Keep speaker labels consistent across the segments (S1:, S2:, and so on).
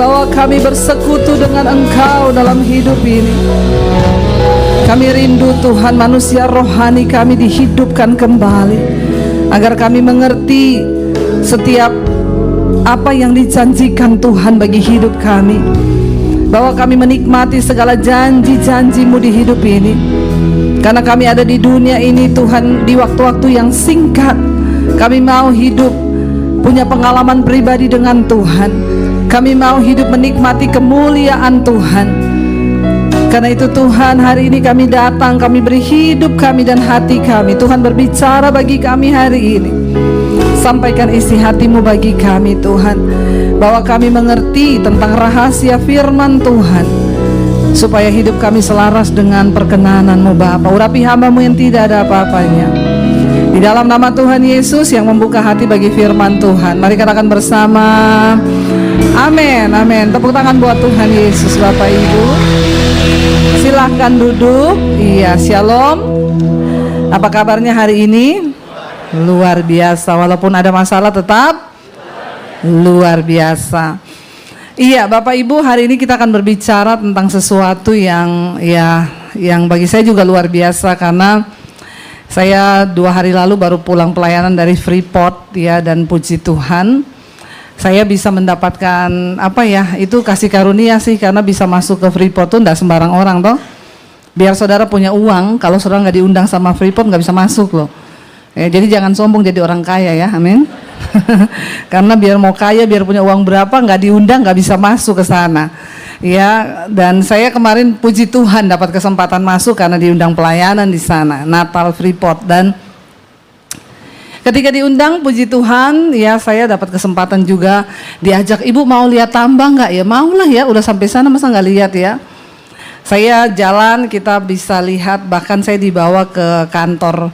S1: bahwa kami bersekutu dengan Engkau dalam hidup ini. Kami rindu Tuhan, manusia rohani kami dihidupkan kembali, agar kami mengerti setiap apa yang dijanjikan Tuhan bagi hidup kami, bahwa kami menikmati segala janji-janji-Mu di hidup ini. Karena kami ada di dunia ini Tuhan, di waktu-waktu yang singkat, kami mau hidup punya pengalaman pribadi dengan Tuhan. Kami mau hidup menikmati kemuliaan Tuhan. Karena itu Tuhan, hari ini kami datang, kami beri hidup kami dan hati kami. Tuhan berbicara bagi kami hari ini. Sampaikan isi hati-Mu bagi kami Tuhan, bahwa kami mengerti tentang rahasia firman Tuhan, supaya hidup kami selaras dengan perkenanan-Mu Bapa. Urapi hamba-Mu yang tidak ada apa-apanya. Di dalam nama Tuhan Yesus yang membuka hati bagi firman Tuhan, mari katakan bersama, amin, amin. Tepuk tangan buat Tuhan Yesus. Bapak Ibu silahkan duduk. Iya, shalom. Apa kabarnya hari ini? Luar biasa. Walaupun ada masalah tetap luar biasa. Iya, Bapak Ibu, hari ini kita akan berbicara tentang sesuatu yang bagi saya juga luar biasa, karena saya 2 hari lalu baru pulang pelayanan dari Freeport ya, dan puji Tuhan saya bisa mendapatkan itu kasih karunia sih, karena bisa masuk ke Freeport tuh enggak sembarang orang toh. Biar saudara punya uang, kalau saudara nggak diundang sama Freeport nggak bisa masuk loh. Jadi jangan sombong jadi orang kaya ya, amin. Karena biar mau kaya, biar punya uang berapa, nggak diundang nggak bisa masuk ke sana. Ya, dan saya kemarin puji Tuhan dapat kesempatan masuk karena diundang pelayanan di sana, Natal Freeport. Dan ketika diundang, puji Tuhan, ya saya dapat kesempatan juga diajak, Ibu mau lihat tambang nggak ya? Maulah ya, udah sampai sana masa nggak lihat ya? Saya jalan, kita bisa lihat, bahkan saya dibawa ke kantor.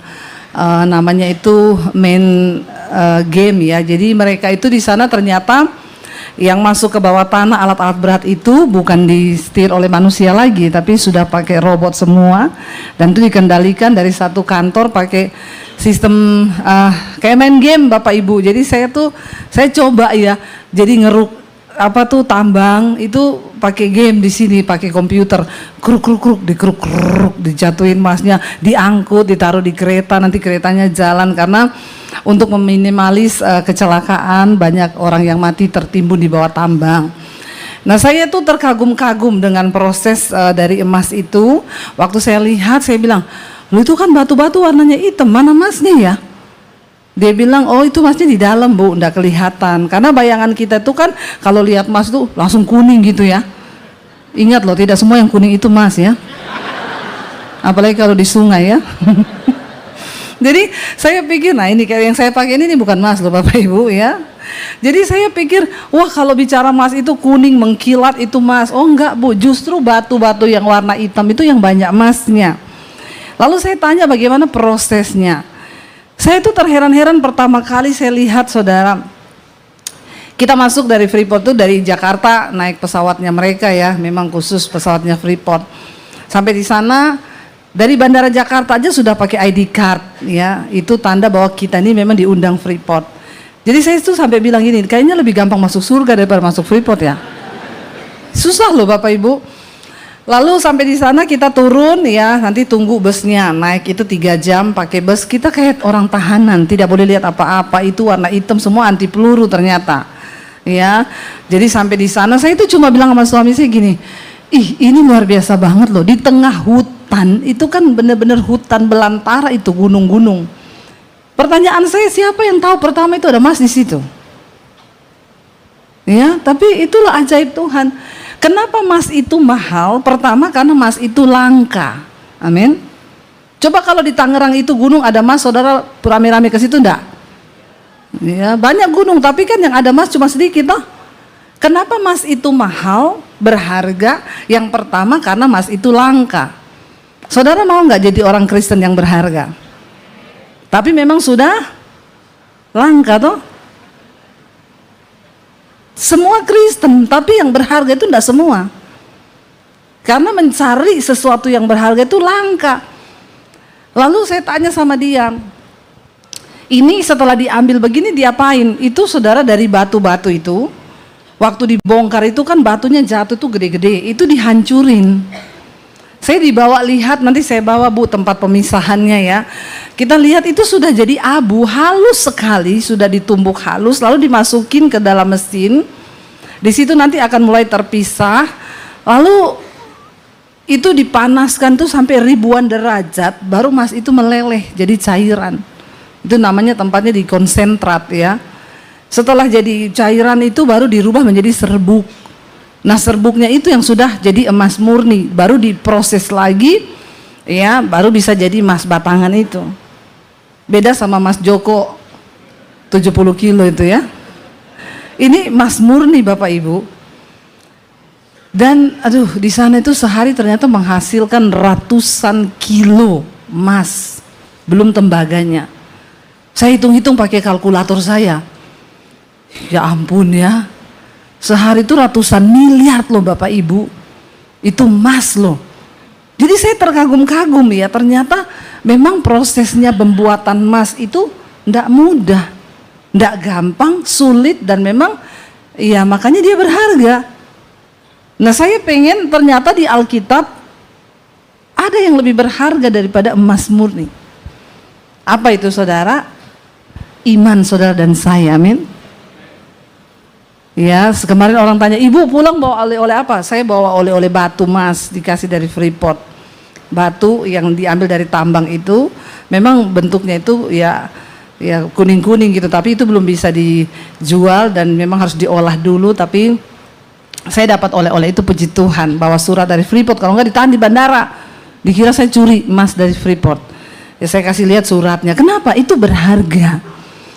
S1: Namanya itu main game ya. Jadi mereka itu di sana ternyata yang masuk ke bawah tanah, alat-alat berat itu bukan di-setir oleh manusia lagi, tapi sudah pakai robot semua, dan itu dikendalikan dari satu kantor pakai sistem kayak main game Bapak Ibu. Jadi saya coba ya, jadi ngeruk tambang itu pakai game di sini, pakai komputer, kruk dijatuhin emasnya, diangkut, ditaruh di kereta, nanti keretanya jalan, karena untuk meminimalis kecelakaan, banyak orang yang mati tertimbun di bawah tambang. Nah, saya tuh terkagum-kagum dengan proses dari emas itu. Waktu saya lihat, saya bilang, "Loh, itu kan batu-batu warnanya hitam, mana emasnya ya?" Dia bilang, "Oh, itu emasnya di dalam, Bu, enggak kelihatan." Karena bayangan kita tuh kan kalau lihat emas tuh langsung kuning gitu ya. Ingat loh, tidak semua yang kuning itu emas ya. Apalagi kalau di sungai ya. Jadi saya pikir, nah ini kayak yang saya pakai ini bukan emas loh Bapak Ibu ya. Jadi saya pikir, wah kalau bicara emas itu kuning mengkilat itu emas. Oh enggak Bu, justru batu-batu yang warna hitam itu yang banyak emasnya. Lalu saya tanya bagaimana prosesnya. Saya tuh terheran-heran pertama kali saya lihat saudara. Kita masuk dari Freeport tuh dari Jakarta, naik pesawatnya mereka ya, memang khusus pesawatnya Freeport. Sampai di sana dari Bandara Jakarta aja sudah pakai ID card ya, itu tanda bahwa kita ini memang diundang Freeport. Jadi saya tuh sampai bilang gini, kayaknya lebih gampang masuk surga daripada masuk Freeport ya. Susah loh Bapak Ibu. Lalu sampai di sana kita turun ya, nanti tunggu busnya, naik itu 3 jam pakai bus, kita kayak orang tahanan, tidak boleh lihat apa-apa, itu warna hitam semua, anti peluru ternyata. Ya, jadi sampai di sana saya itu cuma bilang sama suami saya gini, ih ini luar biasa banget loh, di tengah hutan, itu kan bener-bener hutan belantara itu, gunung-gunung. Pertanyaan saya, siapa yang tahu pertama itu ada emas di situ? Ya, tapi itulah ajaib Tuhan. Kenapa emas itu mahal? Pertama karena emas itu langka. Amin. Coba kalau di Tangerang itu gunung ada emas, saudara rame-rame ke situ enggak? Ya, banyak gunung, tapi kan yang ada emas cuma sedikit toh. Kenapa emas itu mahal, berharga? Yang pertama karena emas itu langka. Saudara mau nggak jadi orang Kristen yang berharga? Tapi memang sudah langka toh. Semua Kristen, tapi yang berharga itu enggak semua. Karena mencari sesuatu yang berharga itu langka. Lalu saya tanya sama dia, ini setelah diambil begini diapain? Itu saudara dari batu-batu itu Waktu dibongkar itu kan batunya jatuh tuh gede-gede, itu dihancurin. Saya dibawa lihat, nanti saya bawa Bu tempat pemisahannya ya. Kita lihat itu sudah jadi abu, halus sekali, sudah ditumbuk halus, lalu dimasukin ke dalam mesin. Di situ nanti akan mulai terpisah, lalu itu dipanaskan tuh sampai ribuan derajat, baru emas itu meleleh jadi cairan. Itu namanya tempatnya di konsentrat ya. Setelah jadi cairan itu baru dirubah menjadi serbuk. Nah serbuknya itu yang sudah jadi emas murni, baru diproses lagi ya, baru bisa jadi emas batangan itu. Beda sama emas Joko 70 kilo itu ya. Ini emas murni Bapak Ibu. Dan aduh, di sana itu sehari ternyata menghasilkan ratusan kilo emas, belum tembaganya. Saya hitung-hitung pakai kalkulator saya. Ya ampun ya, sehari itu ratusan miliar loh Bapak Ibu, itu emas loh. Jadi saya terkagum-kagum ya, ternyata memang prosesnya pembuatan emas itu tidak mudah, tidak gampang, sulit, dan memang ya makanya dia berharga. Nah saya pengen ternyata di Alkitab ada yang lebih berharga daripada emas murni. Apa itu saudara? Iman saudara dan saya, amin. Ya, kemarin orang tanya, ibu pulang bawa oleh-oleh apa? Saya bawa oleh-oleh batu mas, dikasih dari Freeport. Batu yang diambil dari tambang itu, memang bentuknya itu ya kuning-kuning gitu, tapi itu belum bisa dijual dan memang harus diolah dulu. Tapi saya dapat oleh-oleh itu, puji Tuhan, bawa surat dari Freeport. Kalau nggak ditahan di bandara, dikira saya curi emas dari Freeport. Ya saya kasih lihat suratnya. Kenapa? Itu berharga.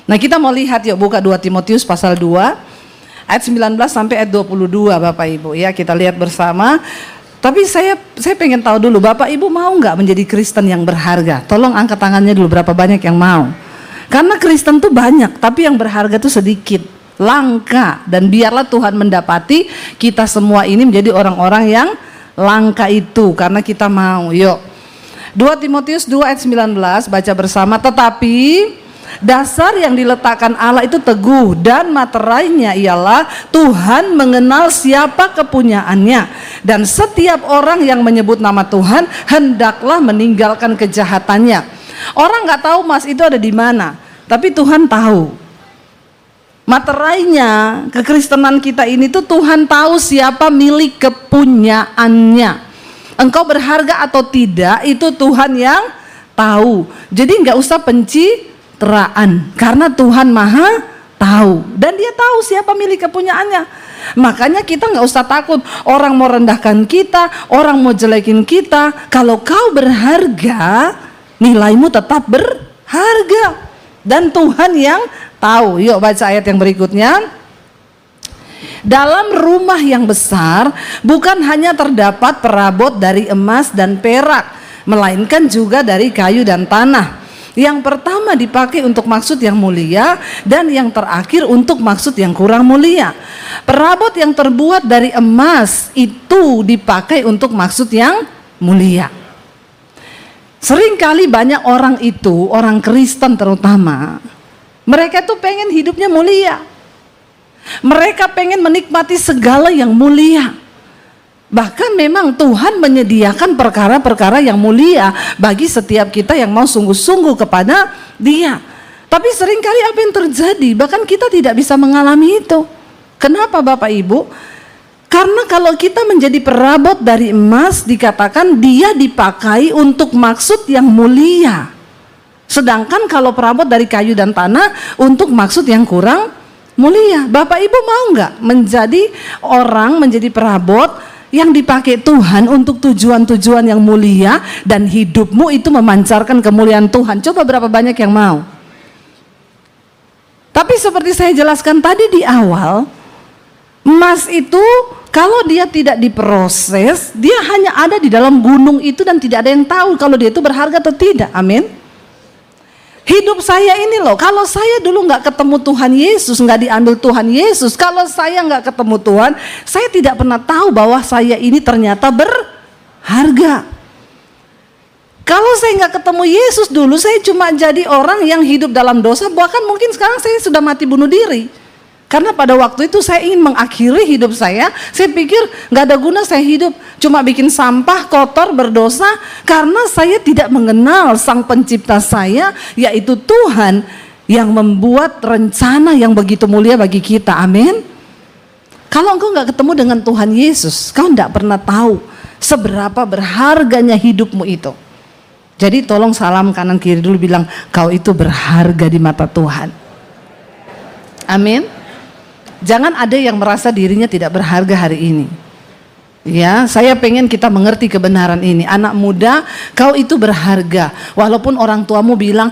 S1: Nah kita mau lihat yuk, buka 2 Timotius pasal 2. Ayat 19 sampai ayat 22 Bapak Ibu ya, kita lihat bersama. Tapi saya pengen tahu dulu, Bapak Ibu mau nggak menjadi Kristen yang berharga? Tolong angkat tangannya dulu, berapa banyak yang mau? Karena Kristen tuh banyak, tapi yang berharga tuh sedikit, langka. Dan biarlah Tuhan mendapati kita semua ini menjadi orang-orang yang langka itu, karena kita mau. Yuk 2 Timotius 2 ayat 19 baca bersama. Tetapi dasar yang diletakkan Allah itu teguh, dan materainya ialah Tuhan mengenal siapa kepunyaannya, dan setiap orang yang menyebut nama Tuhan hendaklah meninggalkan kejahatannya. Orang nggak tahu emas itu ada di mana, tapi Tuhan tahu. Materainya kekristenan kita ini tuh Tuhan tahu siapa milik kepunyaannya. Engkau berharga atau tidak itu Tuhan yang tahu. Jadi nggak usah pencitraan, karena Tuhan Maha tahu dan Dia tahu siapa milik kepunyaannya. Makanya kita nggak usah takut orang mau rendahkan kita, orang mau jelekin kita. Kalau kau berharga, nilaimu tetap berharga dan Tuhan yang tahu. Yuk baca ayat yang berikutnya. Dalam rumah yang besar bukan hanya terdapat perabot dari emas dan perak, melainkan juga dari kayu dan tanah. Yang pertama dipakai untuk maksud yang mulia, dan yang terakhir untuk maksud yang kurang mulia. Perabot yang terbuat dari emas itu dipakai untuk maksud yang mulia. Seringkali banyak orang itu, orang Kristen terutama, mereka tuh pengen hidupnya mulia. Mereka pengen menikmati segala yang mulia. Bahkan memang Tuhan menyediakan perkara-perkara yang mulia bagi setiap kita yang mau sungguh-sungguh kepada Dia. Tapi seringkali apa yang terjadi, bahkan kita tidak bisa mengalami itu. Kenapa Bapak Ibu? Karena kalau kita menjadi perabot dari emas, dikatakan dia dipakai untuk maksud yang mulia. Sedangkan kalau perabot dari kayu dan tanah untuk maksud yang kurang mulia. Bapak Ibu mau nggak menjadi orang, menjadi perabot yang dipakai Tuhan untuk tujuan-tujuan yang mulia, dan hidupmu itu memancarkan kemuliaan Tuhan? Coba berapa banyak yang mau? Tapi seperti saya jelaskan tadi di awal, emas itu kalau dia tidak diproses, dia hanya ada di dalam gunung itu dan tidak ada yang tahu kalau dia itu berharga atau tidak. Amin. Hidup saya ini loh, kalau saya dulu nggak ketemu Tuhan Yesus, nggak diambil Tuhan Yesus, kalau saya nggak ketemu Tuhan, saya tidak pernah tahu bahwa saya ini ternyata berharga. Kalau saya nggak ketemu Yesus dulu, saya cuma jadi orang yang hidup dalam dosa, bahkan mungkin sekarang saya sudah mati bunuh diri. Karena pada waktu itu saya ingin mengakhiri hidup saya pikir gak ada guna saya hidup, cuma bikin sampah, kotor, berdosa, karena saya tidak mengenal Sang Pencipta saya, yaitu Tuhan yang membuat rencana yang begitu mulia bagi kita. Amin. Kalau engkau gak ketemu dengan Tuhan Yesus, kau gak pernah tahu seberapa berharganya hidupmu itu. Jadi tolong salam kanan kiri dulu, bilang kau itu berharga di mata Tuhan. Amin. Jangan ada yang merasa dirinya tidak berharga hari ini. Ya, saya pengen kita mengerti kebenaran ini. Anak muda, kau itu berharga. Walaupun orang tuamu bilang,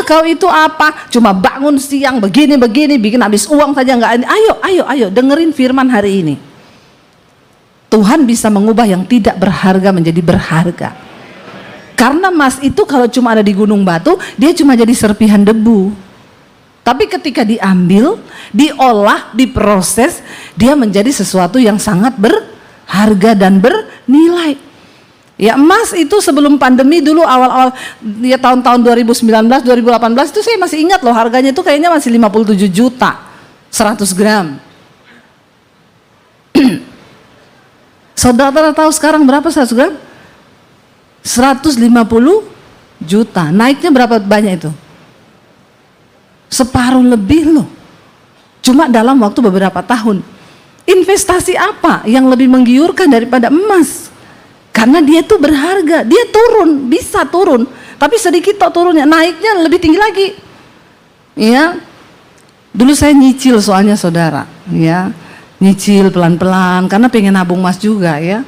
S1: kau itu apa? Cuma bangun siang begini-begini, bikin habis uang saja nggak. Ayo, dengerin firman hari ini. Tuhan bisa mengubah yang tidak berharga menjadi berharga. Karena emas itu kalau cuma ada di gunung batu, dia cuma jadi serpihan debu. Tapi ketika diambil, diolah, diproses, dia menjadi sesuatu yang sangat berharga dan bernilai. Ya, emas itu sebelum pandemi dulu awal-awal ya tahun-tahun 2019, 2018 itu saya masih ingat loh, harganya itu kayaknya masih 57 juta 100 gram. Saudara tahu sekarang berapa 100 gram? 150 juta. Naiknya berapa banyak itu? Separuh lebih loh. Cuma dalam waktu beberapa tahun. Investasi apa yang lebih menggiurkan daripada emas? Karena dia tuh berharga. Dia turun, bisa turun, tapi sedikit tok turunnya, naiknya lebih tinggi lagi. Ya. Dulu saya nyicil soalnya saudara, ya. Nyicil pelan-pelan karena pengen nabung emas juga ya.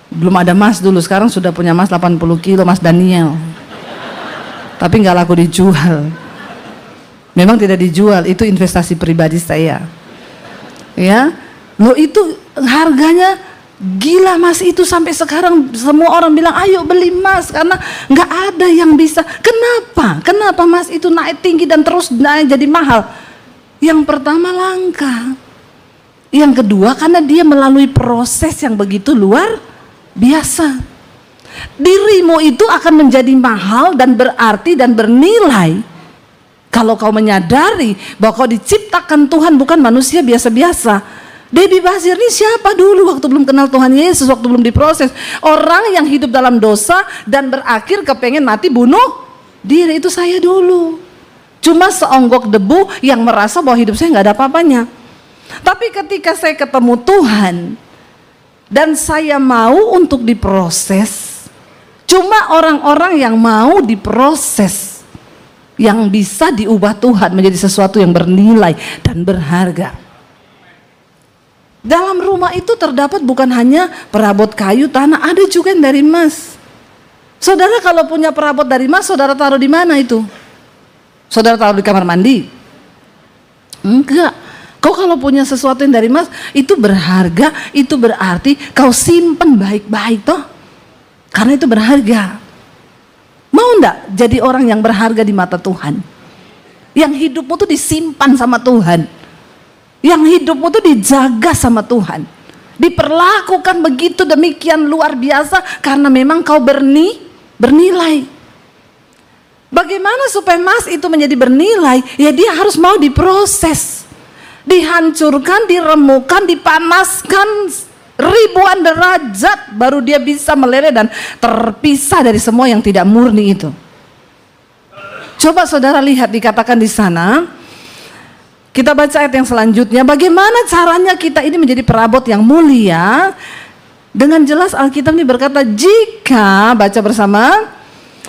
S1: Belum ada emas dulu, sekarang sudah punya emas 80 kilo, Mas Daniel. Tapi nggak laku dijual. Memang tidak dijual, itu investasi pribadi saya. Ya, lo itu harganya gila emas itu sampai sekarang semua orang bilang ayo beli emas karena nggak ada yang bisa. Kenapa? Kenapa emas itu naik tinggi dan terus naik jadi mahal? Yang pertama langka. Yang kedua karena dia melalui proses yang begitu luar biasa. Dirimu itu akan menjadi mahal dan berarti dan bernilai kalau kau menyadari bahwa kau diciptakan Tuhan, bukan manusia biasa-biasa. Debbie Basir ini siapa dulu waktu belum kenal Tuhan Yesus, waktu belum diproses? Orang yang hidup dalam dosa dan berakhir kepengen mati bunuh diri, itu saya dulu. Cuma seonggok debu yang merasa bahwa hidup saya nggak ada apa-apanya. Tapi ketika saya ketemu Tuhan dan saya mau untuk diproses, cuma orang-orang yang mau diproses yang bisa diubah Tuhan menjadi sesuatu yang bernilai dan berharga. Dalam rumah itu terdapat bukan hanya perabot kayu, tanah, ada juga yang dari emas. Saudara kalau punya perabot dari emas, saudara taruh di mana itu? Saudara taruh di kamar mandi? Enggak. Kau kalau punya sesuatu yang dari emas, itu berharga, itu berarti kau simpen baik-baik toh. Karena itu berharga. Mau enggak jadi orang yang berharga di mata Tuhan? Yang hidupmu tuh disimpan sama Tuhan. Yang hidupmu tuh dijaga sama Tuhan. Diperlakukan begitu demikian luar biasa karena memang kau bernilai. Bagaimana supaya emas itu menjadi bernilai? Ya dia harus mau diproses. Dihancurkan, diremukan, dipanaskan ribuan derajat baru dia bisa meleleh dan terpisah dari semua yang tidak murni itu. Coba saudara lihat dikatakan di sana. Kita baca ayat yang selanjutnya. Bagaimana caranya kita ini menjadi perabot yang mulia? Dengan jelas Alkitab ini berkata, jika baca bersama,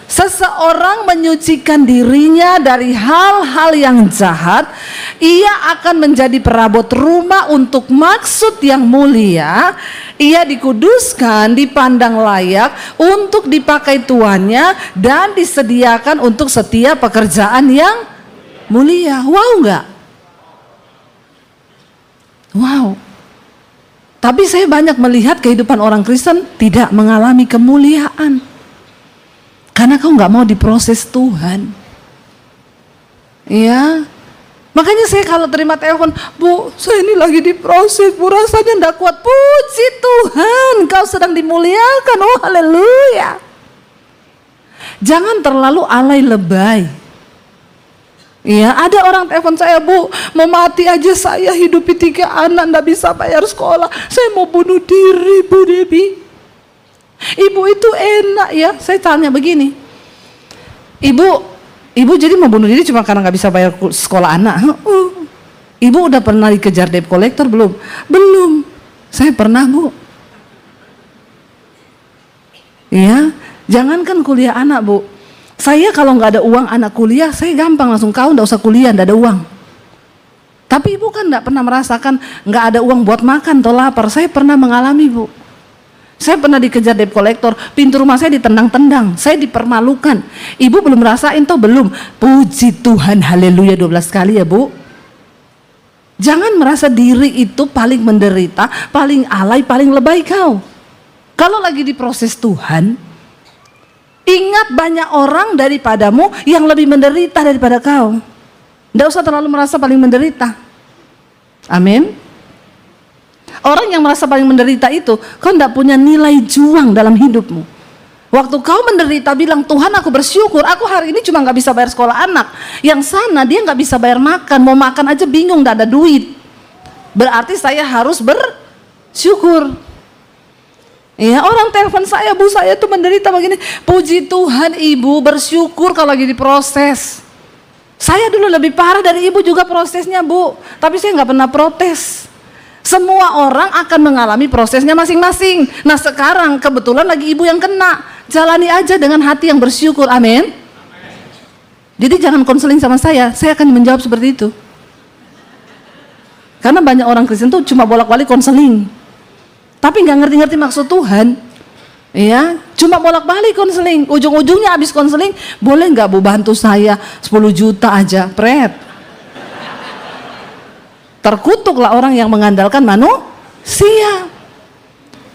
S1: seseorang menyucikan dirinya dari hal-hal yang jahat, ia akan menjadi perabot rumah untuk maksud yang mulia. Ia dikuduskan, dipandang layak untuk dipakai tuannya dan disediakan untuk setiap pekerjaan yang mulia. Wow enggak? Wow. Tapi saya banyak melihat kehidupan orang Kristen tidak mengalami kemuliaan. Karena kau nggak mau diproses Tuhan. Ya. Makanya saya kalau terima telepon, Bu, saya ini lagi diproses, Bu, rasanya enggak kuat. Puji Tuhan, kau sedang dimuliakan. Oh, haleluya. Jangan terlalu alay lebay. Iya, ada orang telepon saya, Bu, mau mati aja saya, hidupi 3 anak, nggak bisa bayar sekolah, saya mau bunuh diri, Bu Debi. Ibu itu enak ya. Saya tanya begini, ibu jadi mau bunuh diri cuma karena nggak bisa bayar sekolah anak? Ibu udah pernah dikejar debt collector belum? Belum. Saya pernah, Bu. Ya, jangankan kuliah anak, Bu. Saya kalau nggak ada uang anak kuliah, saya gampang langsung, kau nggak usah kuliah, nggak ada uang. Tapi ibu kan nggak pernah merasakan nggak ada uang buat makan atau lapar. Saya pernah mengalami, Bu. Saya pernah dikejar debt collector, pintu rumah saya ditendang-tendang, saya dipermalukan. Ibu belum rasain toh? Belum. Puji Tuhan, haleluya 12 kali ya, Bu. Jangan merasa diri itu paling menderita, paling alay, paling lebay kau. Kalau lagi di proses Tuhan, ingat banyak orang daripadamu yang lebih menderita daripada kau. Tidak usah terlalu merasa paling menderita. Amin. Orang yang merasa paling menderita itu, kau tidak punya nilai juang dalam hidupmu. Waktu kau menderita bilang, Tuhan aku bersyukur, aku hari ini cuma nggak bisa bayar sekolah anak. Yang sana dia nggak bisa bayar makan, mau makan aja bingung, nggak ada duit. Berarti saya harus bersyukur. Ya, orang telepon saya, Bu, saya tuh menderita begini. Puji Tuhan, ibu bersyukur kalau lagi diproses. Saya dulu lebih parah dari ibu juga prosesnya, Bu. Tapi saya nggak pernah protes. Semua orang akan mengalami prosesnya masing-masing. Nah sekarang kebetulan lagi ibu yang kena. Jalani aja dengan hati yang bersyukur, amin. Jadi jangan konseling sama saya akan menjawab seperti itu. Karena banyak orang Kristen tuh cuma bolak-balik konseling, tapi nggak ngerti-ngerti maksud Tuhan. Ya, cuma bolak-balik konseling, ujung-ujungnya habis konseling, boleh nggak Bu bantu saya 10 juta aja, pret. Terkutuklah orang yang mengandalkan manusia.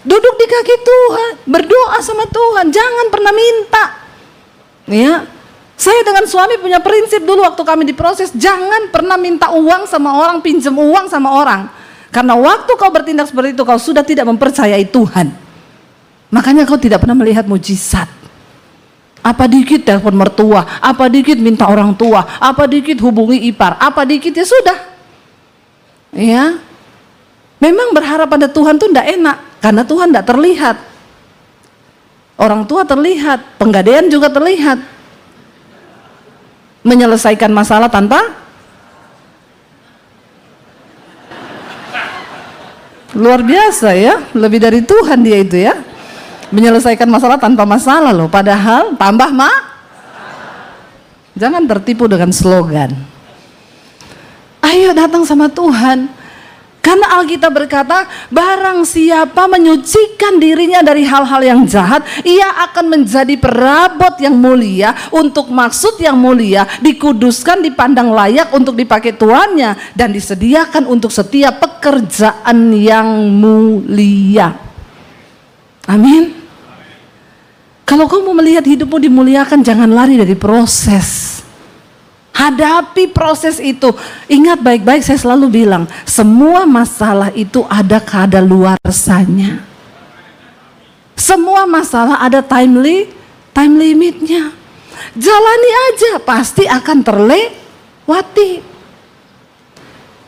S1: Duduk di kaki Tuhan, berdoa sama Tuhan, jangan pernah minta. Ya, saya dengan suami punya prinsip dulu waktu kami diproses, jangan pernah minta uang sama orang, pinjam uang sama orang. Karena waktu kau bertindak seperti itu, kau sudah tidak mempercayai Tuhan. Makanya kau tidak pernah melihat mujizat. Apa dikit telepon mertua, apa dikit minta orang tua, apa dikit hubungi ipar, apa dikit ya sudah. Ya, memang berharap pada Tuhan tuh tidak enak, karena Tuhan tidak terlihat. Orang tua terlihat, penggadaian juga terlihat. Menyelesaikan masalah tanpa luar biasa ya, lebih dari Tuhan dia itu ya. Menyelesaikan masalah tanpa masalah loh, padahal tambah jangan tertipu dengan slogan. Ayo datang sama Tuhan. Karena Alkitab berkata, barang siapa menyucikan dirinya dari hal-hal yang jahat, ia akan menjadi perabot yang mulia untuk maksud yang mulia, dikuduskan, dipandang layak untuk dipakai tuannya, dan disediakan untuk setiap pekerjaan yang mulia. Amin. Kalau kamu melihat hidupmu dimuliakan, jangan lari dari proses. Hadapi proses itu. Ingat baik-baik, saya selalu bilang, semua masalah itu ada kadaluarsanya. Semua masalah ada time limitnya. Jalani aja, pasti akan terlewati.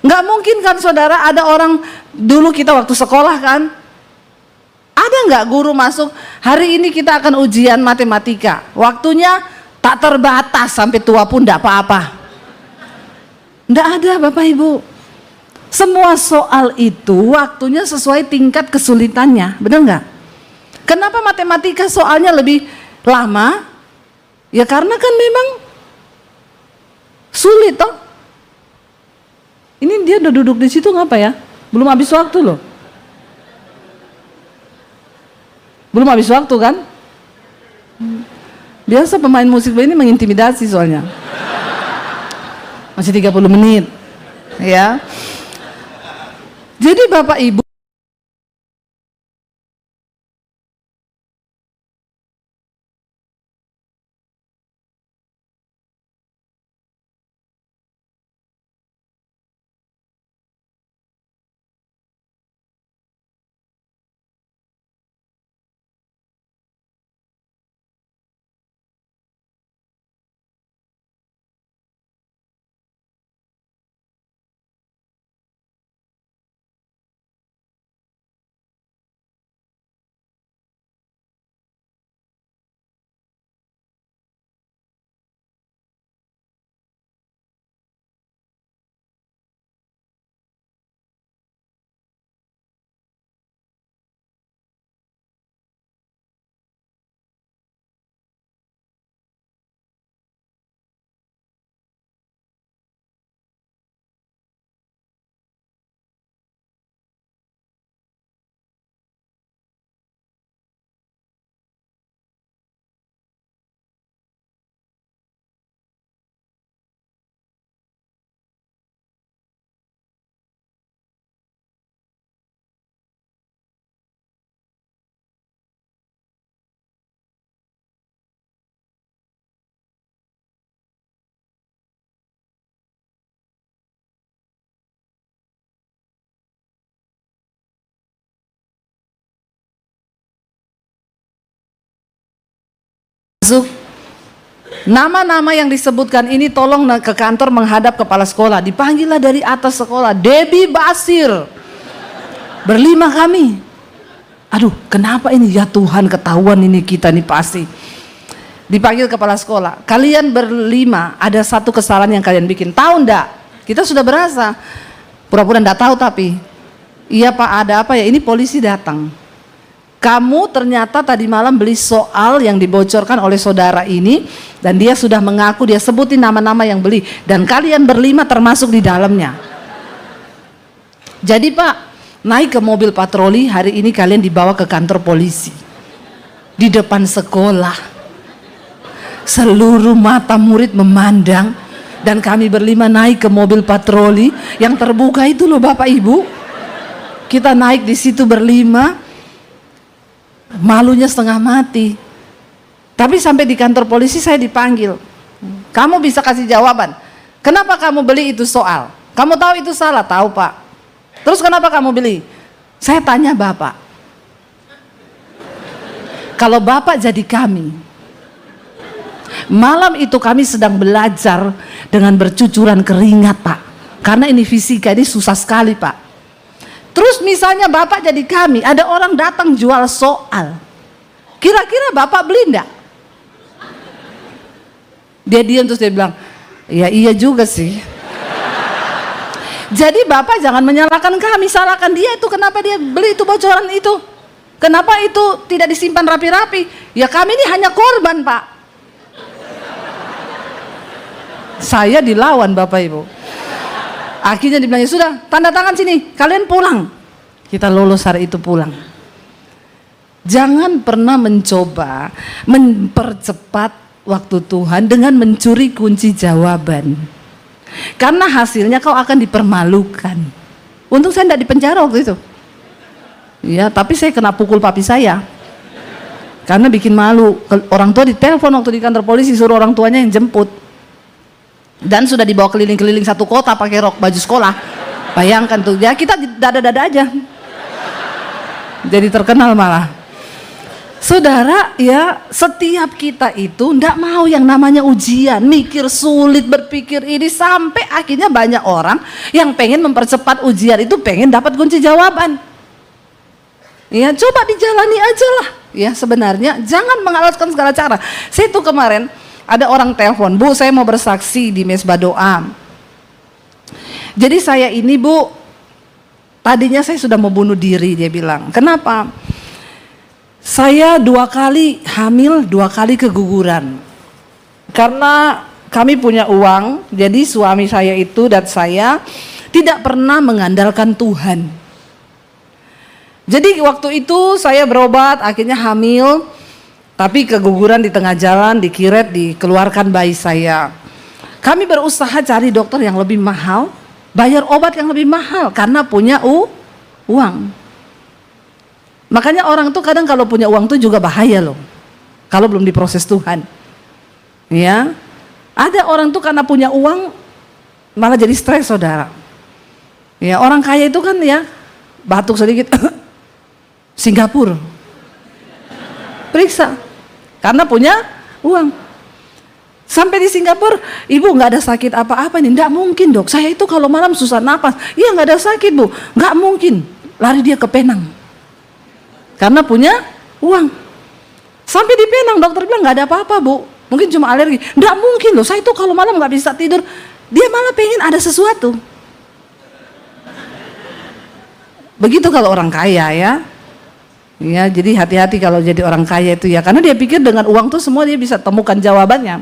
S1: Nggak mungkin kan saudara, ada orang dulu kita waktu sekolah kan, ada nggak guru masuk, hari ini kita akan ujian matematika, waktunya tak terbatas sampai tua pun tidak apa-apa. Tidak ada Bapak Ibu. Semua soal itu waktunya sesuai tingkat kesulitannya, benar nggak? Kenapa matematika soalnya lebih lama? Ya karena kan memang sulit toh. Ini dia udah duduk di situ ngapa ya? Belum habis waktu loh. Belum habis waktu kan? Biasa pemain musik ini mengintimidasi soalnya. Masih 30 menit. Ya. Jadi Bapak Ibu Nama-nama yang disebutkan ini tolong ke kantor menghadap kepala sekolah. Dipanggillah dari atas sekolah, Debbie Basir. Berlima kami. Aduh, kenapa ini ya Tuhan, ketahuan ini kita nih pasti. Dipanggil kepala sekolah. Kalian berlima ada satu kesalahan yang kalian bikin. Tahu enggak? Kita sudah berasa. Pura-pura enggak tahu tapi. Iya Pak, ada apa ya? Ini polisi datang. Kamu ternyata tadi malam beli soal yang dibocorkan oleh saudara ini, dan dia sudah mengaku, dia sebutin nama-nama yang beli, dan kalian berlima termasuk di dalamnya. Jadi Pak, naik ke mobil patroli, hari ini kalian dibawa ke kantor polisi. Di depan sekolah, seluruh mata murid memandang, dan kami berlima naik ke mobil patroli yang terbuka itu loh Bapak Ibu. Kita naik di situ berlima, malunya setengah mati. Tapi sampai di kantor polisi saya dipanggil. Kamu bisa kasih jawaban. Kenapa kamu beli itu soal? Kamu tahu itu salah? Tahu Pak. Terus kenapa kamu beli? Saya tanya Bapak. Kalau Bapak jadi kami, malam itu kami sedang belajar dengan bercucuran keringat Pak. Karena ini fisika, ini susah sekali Pak. Terus misalnya Bapak jadi kami, ada orang datang jual soal. Kira-kira Bapak beli enggak? Dia diam terus dia bilang, ya iya juga sih. Jadi Bapak jangan menyalahkan kami, salahkan dia itu. Kenapa dia beli itu bocoran itu? Kenapa itu tidak disimpan rapi-rapi? Ya kami ini hanya korban Pak. Saya dilawan Bapak Ibu. Akhirnya dibilang, ya sudah, tanda tangan sini, kalian pulang. Kita lolos hari itu pulang. Jangan pernah mencoba mempercepat waktu Tuhan dengan mencuri kunci jawaban. Karena hasilnya kau akan dipermalukan. Untung saya tidak dipenjara waktu itu. Ya, tapi saya kena pukul papi saya. Karena bikin malu. Orang tua ditelepon waktu di kantor polisi, suruh orang tuanya yang jemput. Dan sudah dibawa keliling-keliling satu kota pakai rok baju sekolah. Bayangkan tuh, ya kita dada-dada aja. Jadi terkenal malah. Saudara, ya setiap kita itu ndak mau yang namanya ujian, mikir sulit, berpikir ini, sampai akhirnya banyak orang yang pengen mempercepat ujian itu, pengen dapat kunci jawaban. Ya coba dijalani aja lah. Ya sebenarnya jangan mengalaskan segala cara. Saya tuh kemarin ada orang telepon, Bu saya mau bersaksi di mesbah doa. Jadi saya ini Bu, tadinya saya sudah mau bunuh diri, dia bilang. Kenapa? Saya 2 kali hamil, 2 kali keguguran. Karena kami punya uang, jadi suami saya itu dan saya tidak pernah mengandalkan Tuhan. Jadi waktu itu saya berobat, akhirnya hamil. Tapi keguguran di tengah jalan, dikiret, dikeluarkan bayi saya. Kami berusaha cari dokter yang lebih mahal, bayar obat yang lebih mahal karena punya uang. Makanya orang tuh kadang kalau punya uang tuh juga bahaya loh, kalau belum diproses Tuhan. Ya, ada orang tuh karena punya uang malah jadi stres saudara. Ya, orang kaya itu kan ya batuk sedikit, Singapura. Periksa, karena punya uang. Sampai di Singapura, ibu nggak ada sakit apa-apa nih, nggak mungkin dok. Saya itu kalau malam susah napas, iya nggak ada sakit bu, nggak mungkin. Lari dia ke Penang, karena punya uang. Sampai di Penang dokter bilang nggak ada apa-apa bu, mungkin cuma alergi. Nggak mungkin loh, saya itu kalau malam nggak bisa tidur. Dia malah pengen ada sesuatu. Begitu kalau orang kaya ya. Ya, jadi hati-hati kalau jadi orang kaya itu ya, karena dia pikir dengan uang tuh semua dia bisa temukan jawabannya.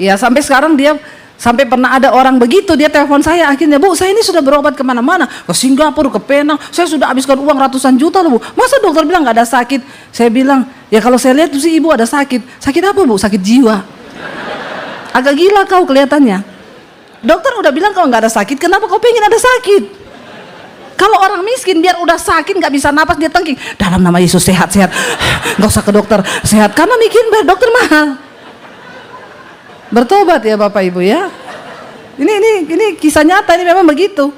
S1: Ya, sampai sekarang dia, sampai pernah ada orang begitu, dia telepon saya akhirnya, Bu, saya ini sudah berobat kemana-mana, ke Singapura, ke Penang, saya sudah habiskan uang ratusan juta loh Bu. Masa dokter bilang nggak ada sakit? Saya bilang, ya kalau saya lihat tuh si ibu ada sakit. Sakit apa Bu? Sakit jiwa. Agak gila kau kelihatannya. Dokter udah bilang kalau nggak ada sakit, kenapa kau pengen ada sakit? Kalau orang miskin biar udah sakit nggak bisa napas dia tengking, dalam nama Yesus sehat-sehat, nggak usah ke dokter, sehat, karena mikirin bayar dokter mahal. Bertobat ya Bapak Ibu ya. Ini kisah nyata, ini memang begitu.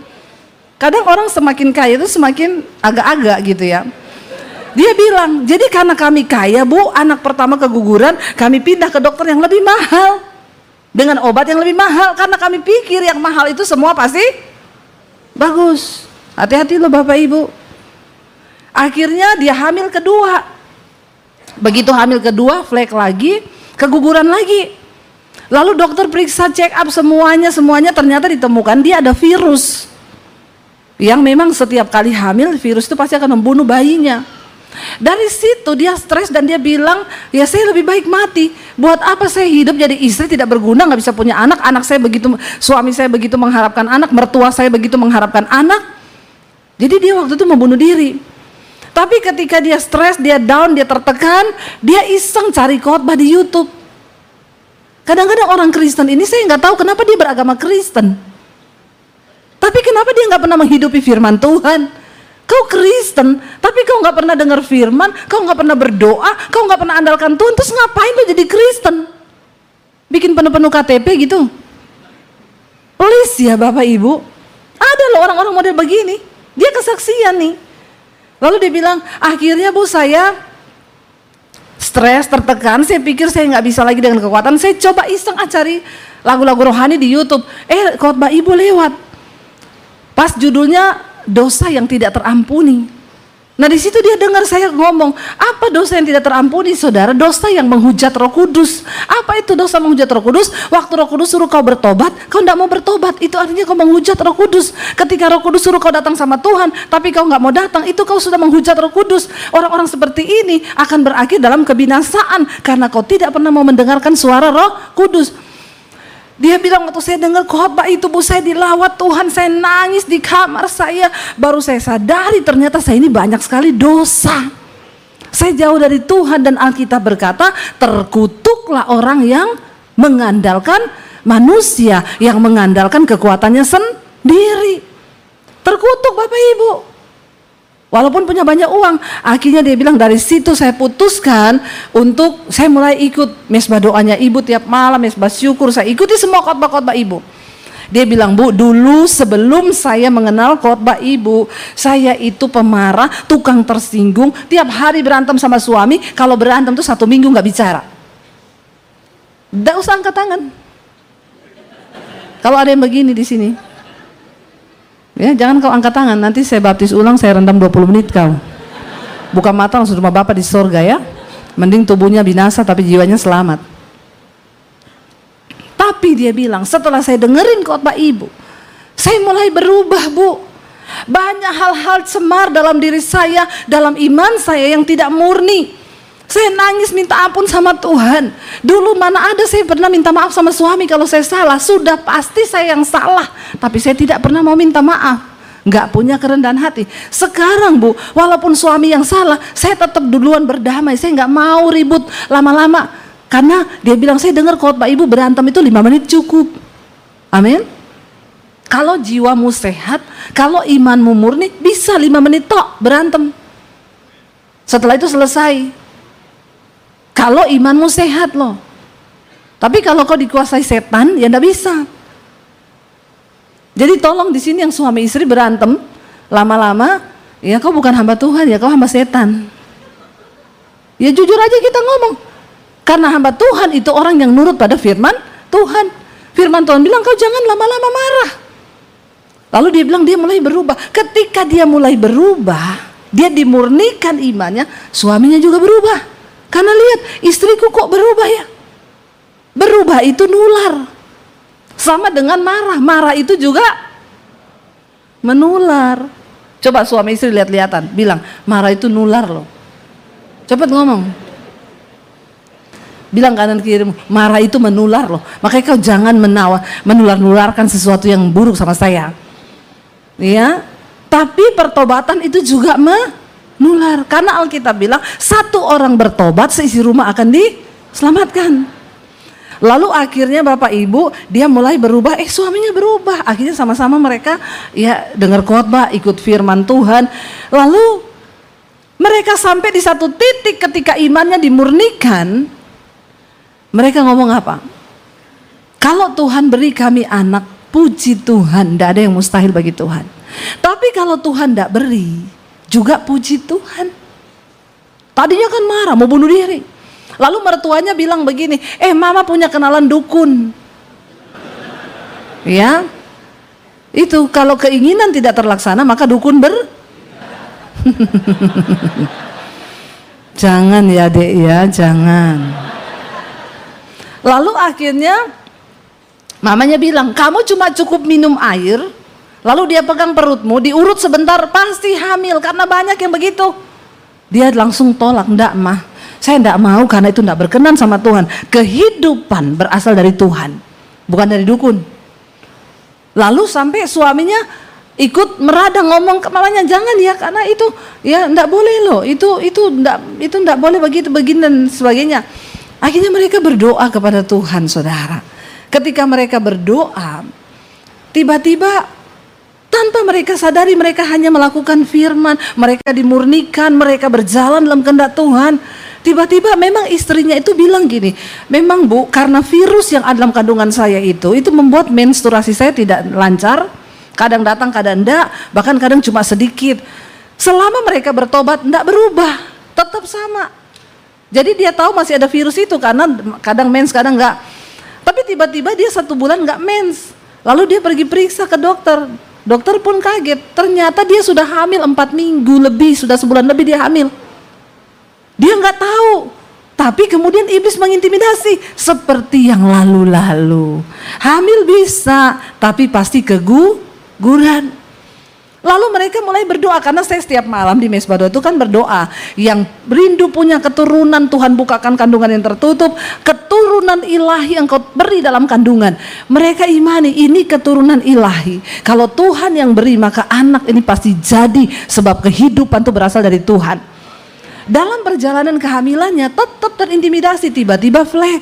S1: Kadang orang semakin kaya itu semakin agak-agak gitu ya. Dia bilang, jadi karena kami kaya Bu, anak pertama keguguran, kami pindah ke dokter yang lebih mahal, dengan obat yang lebih mahal, karena kami pikir yang mahal itu semua pasti bagus. Hati-hati loh Bapak Ibu. Akhirnya dia hamil kedua. Begitu hamil kedua, flek lagi, keguguran lagi. Lalu dokter periksa, check up semuanya, ternyata ditemukan dia ada virus. Yang memang setiap kali hamil, virus itu pasti akan membunuh bayinya. Dari situ dia stres dan dia bilang, ya saya lebih baik mati. Buat apa saya hidup jadi istri tidak berguna, nggak bisa punya anak. Suami saya begitu mengharapkan anak, mertua saya begitu mengharapkan anak. Jadi dia waktu itu membunuh diri. Tapi ketika dia stres, dia down, dia tertekan, dia iseng cari khotbah di YouTube. Kadang-kadang orang Kristen ini saya nggak tahu kenapa dia beragama Kristen. Tapi kenapa dia nggak pernah menghidupi firman Tuhan? Kau Kristen, tapi kau nggak pernah dengar firman, kau nggak pernah berdoa, kau nggak pernah andalkan Tuhan, terus ngapain lo jadi Kristen? Bikin penuh-penuh KTP gitu? Please ya Bapak Ibu, ada loh orang-orang model begini, dia kesaksian nih. Lalu dia bilang, akhirnya Bu saya stres, tertekan, saya pikir saya nggak bisa lagi dengan kekuatan, saya coba iseng cari lagu-lagu rohani di YouTube, khotbah Ibu lewat. Pas judulnya dosa yang tidak terampuni. Nah di situ dia dengar saya ngomong, apa dosa yang tidak terampuni saudara? Dosa yang menghujat Roh Kudus. Apa itu dosa menghujat Roh Kudus? Waktu Roh Kudus suruh kau bertobat, kau tidak mau bertobat, itu artinya kau menghujat Roh Kudus. Ketika Roh Kudus suruh kau datang sama Tuhan, tapi kau nggak mau datang, itu kau sudah menghujat Roh Kudus. Orang-orang seperti ini akan berakhir dalam kebinasaan karena kau tidak pernah mau mendengarkan suara Roh Kudus. Dia bilang waktu saya dengar khotbah itu Bu, saya dilawat Tuhan, saya nangis di kamar saya. Baru saya sadari ternyata saya ini banyak sekali dosa. Saya jauh dari Tuhan dan Alkitab berkata, terkutuklah orang yang mengandalkan manusia, yang mengandalkan kekuatannya sendiri. Terkutuk Bapak Ibu. Walaupun punya banyak uang, akhirnya dia bilang dari situ saya putuskan untuk saya mulai ikut mesbah doanya Ibu tiap malam, mesbah syukur, saya ikuti semua khotbah-khotbah Ibu. Dia bilang, Bu, dulu sebelum saya mengenal khotbah Ibu, saya itu pemarah, tukang tersinggung, tiap hari berantem sama suami, kalau berantem tuh 1 minggu nggak bicara. Nggak usah angkat tangan. Kalau ada yang begini di sini. Ya, jangan kau angkat tangan, nanti saya baptis ulang, saya rendam 20 menit kau. Buka mata langsung rumah Bapak di sorga ya. Mending tubuhnya binasa tapi jiwanya selamat. Tapi dia bilang, setelah saya dengerin khotbah Ibu, saya mulai berubah Bu. Banyak hal-hal cemar dalam diri saya, dalam iman saya yang tidak murni. Saya nangis minta ampun sama Tuhan. Dulu mana ada saya pernah minta maaf sama suami kalau saya salah. Sudah pasti saya yang salah, tapi saya tidak pernah mau minta maaf. Nggak punya kerendahan hati. Sekarang Bu, walaupun suami yang salah, saya tetap duluan berdamai. Saya nggak mau ribut lama-lama. Karena dia bilang, saya dengar khotbah Ibu berantem itu 5 menit cukup. Amin. Kalau jiwamu sehat, kalau imanmu murni, bisa 5 menit tok berantem. Setelah itu selesai. Kalau imanmu sehat loh. Tapi kalau kau dikuasai setan, ya enggak bisa. Jadi tolong di sini yang suami istri berantem lama-lama, ya kau bukan hamba Tuhan, ya kau hamba setan. Ya jujur aja kita ngomong. Karena hamba Tuhan itu orang yang nurut pada firman Tuhan. Firman Tuhan bilang kau jangan lama-lama marah. Lalu dia bilang dia mulai berubah. Ketika dia mulai berubah, dia dimurnikan imannya, suaminya juga berubah. Karena lihat, istriku kok berubah ya. Berubah itu nular. Sama dengan marah. Marah itu juga menular. Coba suami istri lihat-lihatan, bilang, marah itu nular loh. Cepat ngomong. Bilang kanan kirimu, marah itu menular loh. Makanya kau jangan menular-nularkan sesuatu yang buruk sama saya. Ya. Tapi pertobatan itu juga menular. Karena Alkitab bilang, 1 orang bertobat, seisi rumah akan diselamatkan. Lalu akhirnya Bapak Ibu, dia mulai berubah, suaminya berubah. Akhirnya sama-sama mereka ya dengar khotbah, ikut firman Tuhan. Lalu mereka sampai di satu titik ketika imannya dimurnikan, mereka ngomong apa? Kalau Tuhan beri kami anak, puji Tuhan, tidak ada yang mustahil bagi Tuhan. Tapi kalau Tuhan tidak beri, juga puji Tuhan. Tadinya kan marah, mau bunuh diri. Lalu mertuanya bilang begini, mama punya kenalan dukun. Ya, itu kalau keinginan tidak terlaksana maka dukun Jangan ya dek ya, jangan. Lalu akhirnya mamanya bilang, kamu cuma cukup minum air, lalu dia pegang perutmu, diurut sebentar pasti hamil, karena banyak yang begitu. Dia langsung tolak, enggak mah, saya enggak mau karena itu enggak berkenan sama Tuhan. Kehidupan berasal dari Tuhan, bukan dari dukun. Lalu sampai suaminya ikut meradang, ngomong ke mamanya, jangan ya, karena itu ya enggak boleh loh, itu enggak boleh begitu begini dan sebagainya. Akhirnya mereka berdoa kepada Tuhan, saudara. Ketika mereka berdoa, tiba-tiba tanpa mereka sadari mereka hanya melakukan firman, mereka dimurnikan, mereka berjalan dalam kehendak Tuhan. Tiba-tiba memang istrinya itu bilang gini, memang Bu, karena virus yang ada dalam kandungan saya itu membuat menstruasi saya tidak lancar. Kadang datang, kadang enggak, bahkan kadang cuma sedikit. Selama mereka bertobat, enggak berubah, tetap sama. Jadi dia tahu masih ada virus itu karena kadang mens, kadang enggak. Tapi tiba-tiba dia 1 bulan enggak mens. Lalu dia pergi periksa ke dokter. Dokter pun kaget, ternyata dia sudah hamil 4 minggu lebih, sudah sebulan lebih dia hamil. Dia enggak tahu. Tapi kemudian iblis mengintimidasi seperti yang lalu-lalu. Hamil bisa, tapi pasti keguguran. Lalu mereka mulai berdoa, karena saya setiap malam di Mesbah Doa itu kan berdoa, yang rindu punya keturunan, Tuhan bukakan kandungan yang tertutup, keturunan ilahi yang kau beri dalam kandungan. Mereka imani ini keturunan ilahi. Kalau Tuhan yang beri, maka anak ini pasti jadi, sebab kehidupan itu berasal dari Tuhan. Dalam perjalanan kehamilannya tetap terintimidasi, tiba-tiba flek.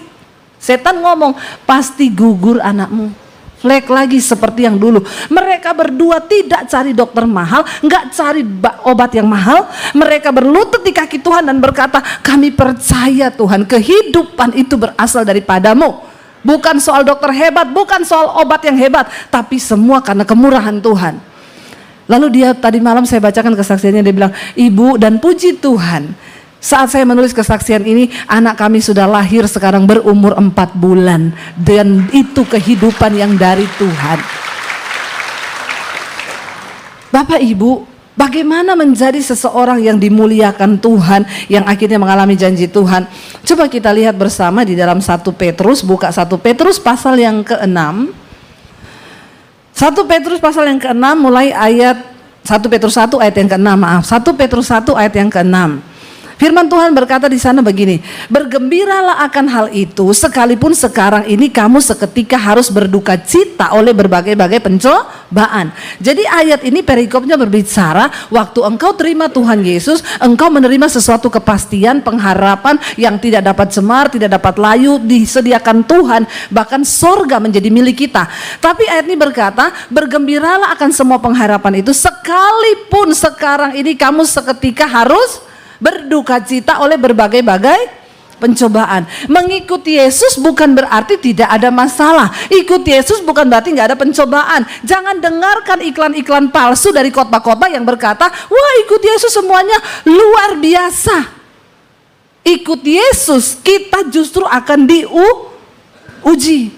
S1: Setan ngomong, pasti gugur anakmu. Flek lagi seperti yang dulu. Mereka berdua tidak cari dokter mahal, nggak cari obat yang mahal. Mereka berlutut di kaki Tuhan dan berkata, kami percaya Tuhan, kehidupan itu berasal daripadamu. Bukan soal dokter hebat, bukan soal obat yang hebat, tapi semua karena kemurahan Tuhan. Lalu dia tadi malam saya bacakan kesaksiannya, dia bilang, Ibu, dan puji Tuhan, saat saya menulis kesaksian ini, anak kami sudah lahir sekarang berumur 4 bulan. Dan itu kehidupan yang dari Tuhan. Bapak Ibu, bagaimana menjadi seseorang yang dimuliakan Tuhan, yang akhirnya mengalami janji Tuhan? Coba kita lihat bersama di dalam 1 Petrus, buka 1 Petrus pasal yang ke-6. 1 Petrus pasal yang ke-6 mulai ayat 1 Petrus 1 ayat yang ke-6, maaf. 1 Petrus 1 ayat yang ke-6. Firman Tuhan berkata di sana begini, bergembiralah akan hal itu, sekalipun sekarang ini kamu seketika harus berduka cita oleh berbagai-bagai pencobaan. Jadi ayat ini perikopnya berbicara, waktu engkau terima Tuhan Yesus, engkau menerima sesuatu kepastian, pengharapan yang tidak dapat cemar, tidak dapat layu, disediakan Tuhan, bahkan sorga menjadi milik kita. Tapi ayat ini berkata, bergembiralah akan semua pengharapan itu, sekalipun sekarang ini kamu seketika harus berduka cita oleh berbagai-bagai pencobaan. Mengikuti Yesus bukan berarti tidak ada masalah. Ikuti Yesus bukan berarti nggak ada pencobaan. Jangan dengarkan iklan-iklan palsu dari khotbah-khotbah yang berkata, wah ikuti Yesus semuanya luar biasa. Ikuti Yesus, kita justru akan diuji.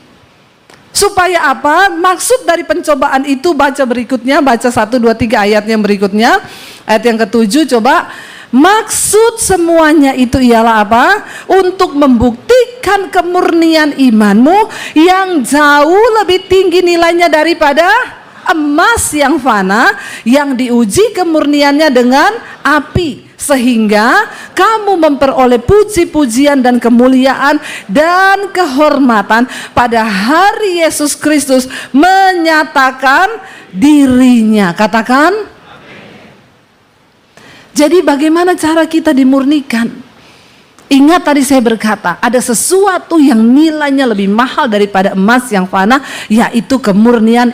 S1: Supaya apa? Maksud dari pencobaan itu, baca berikutnya, baca 1, 2, 3 ayat yang berikutnya. Ayat yang ke-7 coba. Maksud semuanya itu ialah apa? Untuk membuktikan kemurnian imanmu yang jauh lebih tinggi nilainya daripada emas yang fana, yang diuji kemurniannya dengan api, sehingga kamu memperoleh puji-pujian dan kemuliaan dan kehormatan pada hari Yesus Kristus menyatakan dirinya. Katakan. Jadi bagaimana cara kita dimurnikan? Ingat tadi saya berkata, ada sesuatu yang nilainya lebih mahal daripada emas yang fana, yaitu kemurnian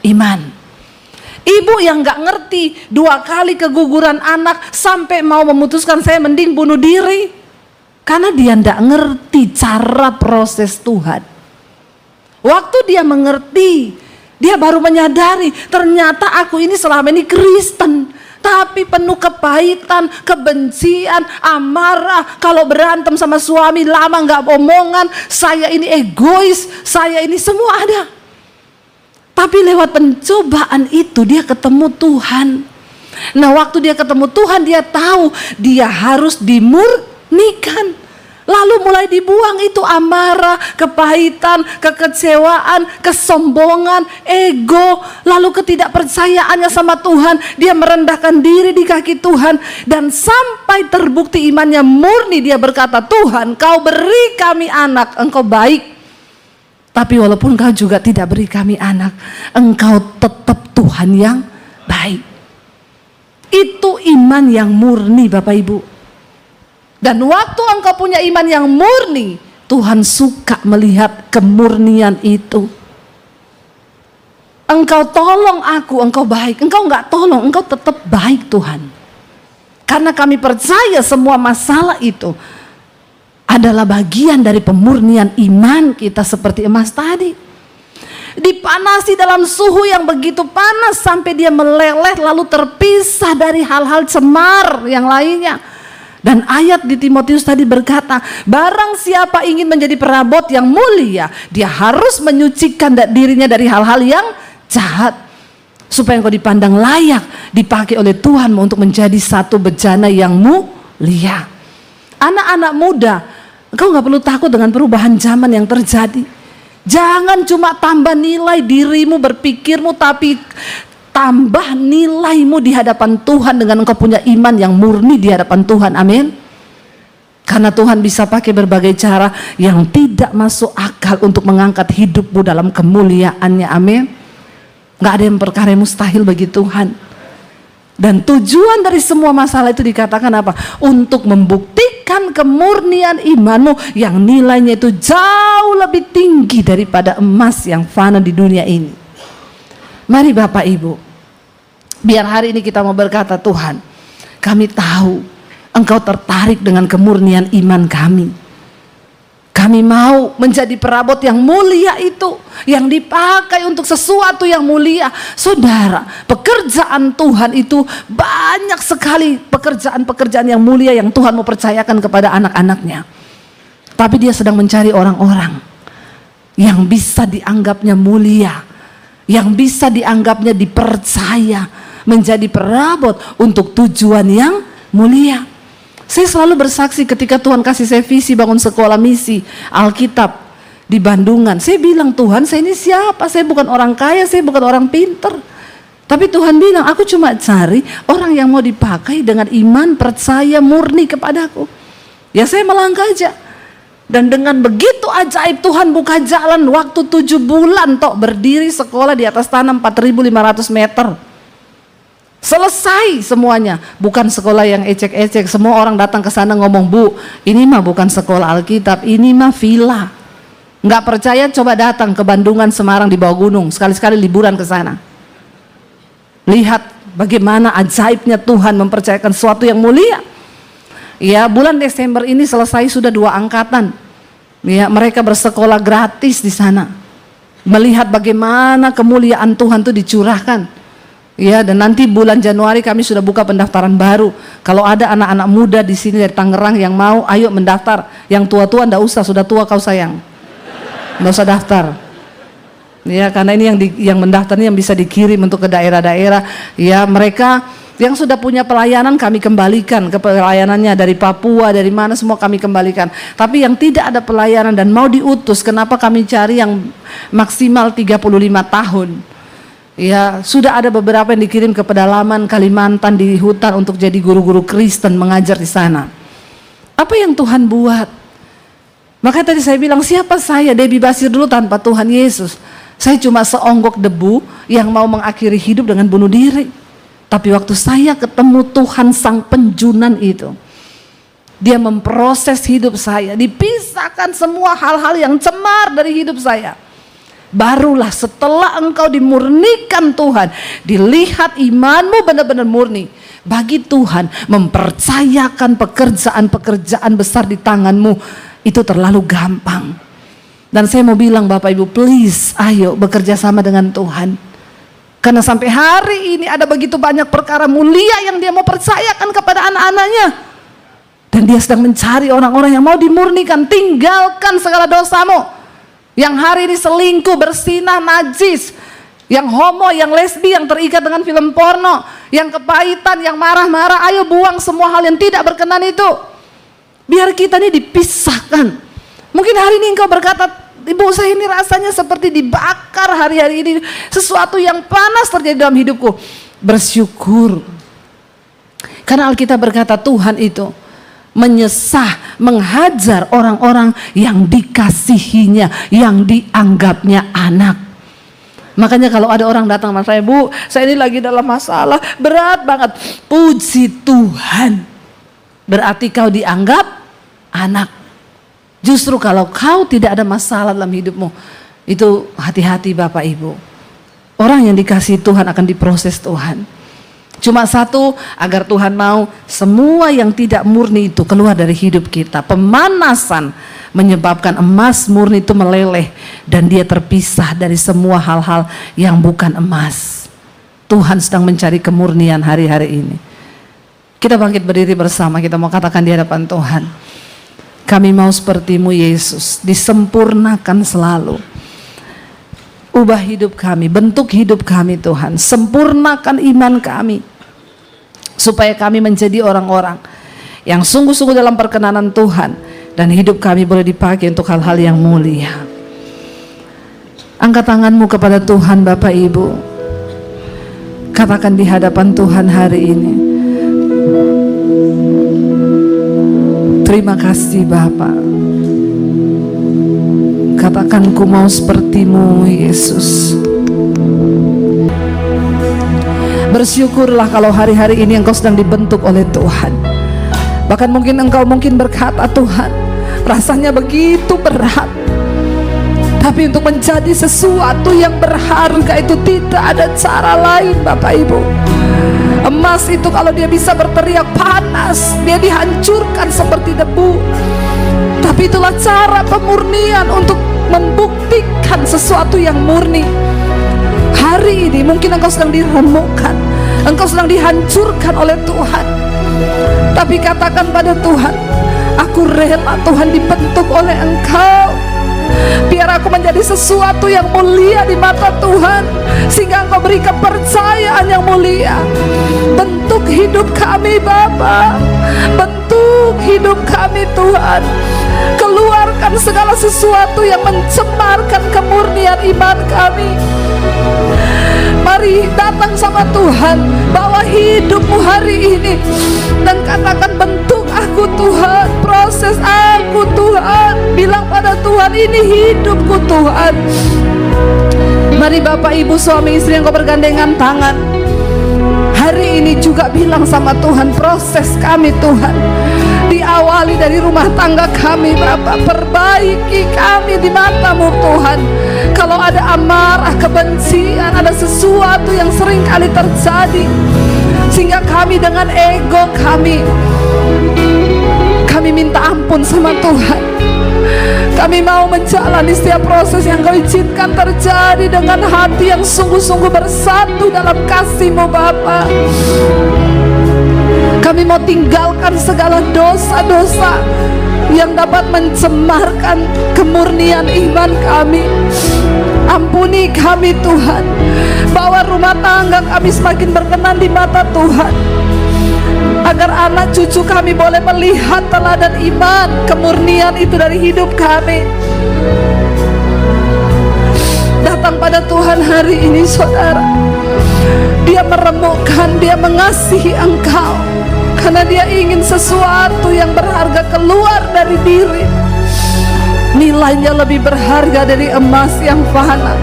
S1: iman. Ibu yang gak ngerti 2 kali keguguran anak sampai mau memutuskan saya mending bunuh diri. Karena dia gak ngerti cara proses Tuhan. Waktu dia mengerti, dia baru menyadari ternyata aku ini selama ini Kristen. tapi penuh kepahitan, kebencian, amarah. Kalau berantem sama suami lama nggak omongan, saya ini egois, saya ini semua ada. Tapi lewat pencobaan itu dia ketemu Tuhan. Nah, waktu dia ketemu Tuhan, dia tahu dia harus dimurnikan. Lalu mulai dibuang itu amarah, kepahitan, kekecewaan, kesombongan, ego, lalu ketidakpercayaannya sama Tuhan. Dia merendahkan diri di kaki Tuhan, dan sampai terbukti imannya murni, dia berkata, Tuhan, Kau beri kami anak, Engkau baik. Tapi walaupun Kau juga tidak beri kami anak, Engkau tetap Tuhan yang baik. Itu iman yang murni, Bapak Ibu. Dan waktu engkau punya iman yang murni, Tuhan suka melihat kemurnian itu. Engkau tolong aku, engkau baik. Engkau enggak tolong, engkau tetap baik Tuhan. Karena kami percaya semua masalah itu adalah bagian dari pemurnian iman kita, seperti emas tadi. Dipanasi dalam suhu yang begitu panas sampai dia meleleh, lalu terpisah dari hal-hal cemar yang lainnya. Dan ayat di Timotius tadi berkata, barang siapa ingin menjadi perabot yang mulia, dia harus menyucikan dirinya dari hal-hal yang jahat, supaya engkau dipandang layak dipakai oleh Tuhan untuk menjadi satu bejana yang mulia. Anak-anak muda, engkau gak perlu takut dengan perubahan zaman yang terjadi. Jangan cuma tambah nilai dirimu, berpikirmu, tapi tambah nilaimu di hadapan Tuhan dengan engkau punya iman yang murni di hadapan Tuhan. Amin. Karena Tuhan bisa pakai berbagai cara yang tidak masuk akal untuk mengangkat hidupmu dalam kemuliaannya. Amin. Gak ada yang perkara yang mustahil bagi Tuhan. Dan tujuan dari semua masalah itu dikatakan apa? Untuk membuktikan kemurnian imanmu yang nilainya itu jauh lebih tinggi daripada emas yang fana di dunia ini. Mari Bapak Ibu, biar hari ini kita mau berkata, Tuhan, kami tahu Engkau tertarik dengan kemurnian iman kami. Kami mau menjadi perabot yang mulia itu, yang dipakai untuk sesuatu yang mulia. Saudara, pekerjaan Tuhan itu banyak sekali, pekerjaan-pekerjaan yang mulia yang Tuhan mau percayakan kepada anak-anaknya. Tapi dia sedang mencari orang-orang yang bisa dianggapnya mulia, yang bisa dianggapnya dipercaya menjadi perabot untuk tujuan yang mulia. Saya selalu bersaksi ketika Tuhan kasih saya visi bangun sekolah misi Alkitab di Bandungan. Saya bilang, Tuhan, saya ini siapa? Saya bukan orang kaya, saya bukan orang pinter. Tapi Tuhan bilang, aku cuma cari orang yang mau dipakai dengan iman, percaya, murni kepadaku. Ya saya melangkah aja. Dan dengan begitu ajaib Tuhan buka jalan. Waktu 7 bulan tok berdiri sekolah di atas tanah 4.500 meter. Selesai semuanya. Bukan sekolah yang ecek-ecek. Semua orang datang ke sana ngomong, Bu, ini mah bukan sekolah Alkitab, ini mah villa. Nggak percaya coba datang ke Bandungan, Semarang, di bawah gunung. Sekali-sekali liburan ke sana. Lihat bagaimana ajaibnya Tuhan mempercayakan sesuatu yang mulia. Ya, bulan Desember ini selesai sudah 2 angkatan. Ya, mereka bersekolah gratis di sana. Melihat bagaimana kemuliaan Tuhan itu dicurahkan. Ya, dan nanti bulan Januari kami sudah buka pendaftaran baru. Kalau ada anak-anak muda di sini dari Tangerang yang mau, ayo mendaftar. Yang tua-tua enggak usah, sudah tua kau sayang. Enggak usah daftar. Ya, karena ini yang mendaftar ini yang bisa dikirim untuk ke daerah-daerah. Ya, mereka yang sudah punya pelayanan kami kembalikan ke pelayanannya dari Papua, dari mana semua kami kembalikan. Tapi yang tidak ada pelayanan dan mau diutus, kenapa kami cari yang maksimal 35 tahun? Ya, sudah ada beberapa yang dikirim ke pedalaman Kalimantan di hutan untuk jadi guru-guru Kristen mengajar di sana. Apa yang Tuhan buat? Maka tadi saya bilang, siapa saya, Debbie Basir dulu tanpa Tuhan Yesus? Saya cuma seonggok debu yang mau mengakhiri hidup dengan bunuh diri. Tapi waktu saya ketemu Tuhan Sang Penjunan itu, Dia memproses hidup saya, dipisahkan semua hal-hal yang cemar dari hidup saya. Barulah setelah engkau dimurnikan Tuhan, dilihat imanmu benar-benar murni, bagi Tuhan mempercayakan pekerjaan-pekerjaan besar di tanganmu itu terlalu gampang. Dan saya mau bilang Bapak Ibu, please ayo bekerja sama dengan Tuhan. Karena sampai hari ini ada begitu banyak perkara mulia yang dia mau percayakan kepada anak-anaknya. Dan dia sedang mencari orang-orang yang mau dimurnikan. Tinggalkan segala dosamu. Yang hari ini selingkuh, bersinah, najis. Yang homo, yang lesbi, yang terikat dengan film porno, yang kepahitan, yang marah-marah, ayo buang semua hal yang tidak berkenan itu. Biar kita ini dipisahkan. Mungkin hari ini engkau berkata, Ibu, saya ini rasanya seperti dibakar hari-hari ini. Sesuatu yang panas terjadi dalam hidupku. Bersyukur. Karena Alkitab berkata Tuhan itu menyesah, menghajar orang-orang yang dikasihinya, yang dianggapnya anak. Makanya kalau ada orang datang sama saya, Bu, saya ini lagi dalam masalah berat banget. Puji Tuhan, berarti kau dianggap anak. Justru kalau kau tidak ada masalah dalam hidupmu, itu hati-hati Bapak Ibu. Orang yang dikasihi Tuhan akan diproses Tuhan. Cuma satu, agar Tuhan mau semua yang tidak murni itu keluar dari hidup kita. Pemanasan menyebabkan emas murni itu meleleh dan dia terpisah dari semua hal-hal yang bukan emas. Tuhan sedang mencari kemurnian hari-hari ini. Kita bangkit berdiri bersama, kita mau katakan di hadapan Tuhan, kami mau seperti-Mu Yesus, disempurnakan selalu. Ubah hidup kami, bentuk hidup kami Tuhan, sempurnakan iman kami, supaya kami menjadi orang-orang yang sungguh-sungguh dalam perkenanan Tuhan, dan hidup kami boleh dipakai untuk hal-hal yang mulia. Angkat tanganmu kepada Tuhan Bapak Ibu, katakan di hadapan Tuhan hari ini, terima kasih Bapa. Katakan, ku mau seperti-Mu Yesus. Bersyukurlah kalau hari-hari ini engkau sedang dibentuk oleh Tuhan. Bahkan mungkin engkau berkata, Tuhan, rasanya begitu berat. Tapi untuk menjadi sesuatu yang berharga itu tidak ada cara lain Bapak Ibu. Emas itu kalau dia bisa berteriak panas, dia dihancurkan seperti debu. Tapi itulah cara pemurnian untuk membuktikan sesuatu yang murni. Hari ini mungkin engkau sedang diremukkan, engkau sedang dihancurkan oleh Tuhan. Tapi katakan pada Tuhan, aku rela Tuhan dibentuk oleh Engkau. Biar aku menjadi sesuatu yang mulia di mata Tuhan, sehingga Engkau beri kepercayaan yang mulia. Bentuk hidup kami Bapa, bentuk hidup kami Tuhan. Keluarkan segala sesuatu yang mencemarkan kemurnian iman kami. Mari datang sama Tuhan, bawa hidupmu hari ini, dan katakan, bentuk aku Tuhan, proses aku Tuhan. Bilang pada Tuhan, ini hidupku Tuhan. Mari Bapak Ibu suami istri yang kau bergandengan tangan, hari ini juga bilang sama Tuhan, proses kami Tuhan diawali dari rumah tangga kami Bapak. Perbaiki kami di mata-Mu Tuhan. Kalau ada amarah, kebencian, ada sesuatu yang sering kali terjadi, sehingga kami dengan ego kami minta ampun sama Tuhan. Kami mau menjalani setiap proses yang Kau izinkan terjadi dengan hati yang sungguh-sungguh bersatu dalam kasih-Mu Bapa. Kami mau tinggalkan segala dosa-dosa yang dapat mencemarkan kemurnian iman kami. Ampuni kami Tuhan, bawa rumah tangga kami semakin berkenan di mata Tuhan, agar anak cucu kami boleh melihat teladan iman, kemurnian itu dari hidup kami. Datang pada Tuhan hari ini saudara, dia meremukkan, dia mengasihi engkau, karena dia ingin sesuatu yang berharga keluar dari diri. Nilainya lebih berharga dari emas yang fana.